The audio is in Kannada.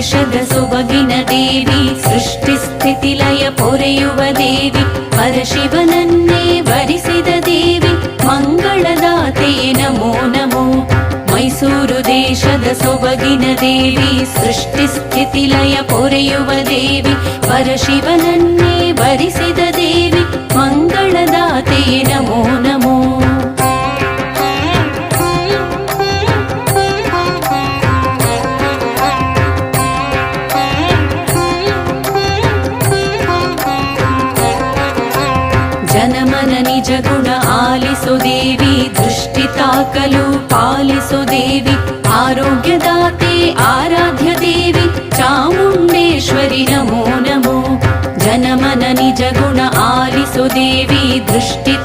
ದೇಶದ ಸೊಬಗಿನ ದೇವಿ, ಸೃಷ್ಟಿಸ್ಥಿತಿಲಯ ಪೊರೆಯುವ ದೇವಿ, ಪರಶಿವನನ್ನೇ ವರಿಸಿದ ದೇವಿ, ಮಂಗಳದಾತೆಯೇ ನಮೋ ನಮೋ. ಮೈಸೂರು ದೇಶದ ಸೊಬಗಿನ ದೇವಿ, ಸೃಷ್ಟಿಸ್ಥಿತಿಲಯ ಪೊರೆಯುವ ದೇವಿ, ಪರಶಿವನನ್ನೇ ವರಿಸಿದ ದೇವಿ, ಮಂಗಳದಾತೆಯೇ ನಮೋ ನಮೋ. ಜನಮನ ನಿಜ ಗುಣ ಆಲಿಸು ದೇವಿ, ದೃಷ್ಟಿ ತಾಕಲು ಪಾಲಿಸು ದೇವಿ, ಆರೋಗ್ಯದಾತೆ ಆರಾಧ್ಯ ದೇವಿ, ಚಾಮುಂಡೇಶ್ವರಿ ನಮೋ ನಮೋ. ಜನಮನ ನಿಜ ಗುಣ ಆಲಿಸು ದೇವಿ, ದೃಷ್ಟಿ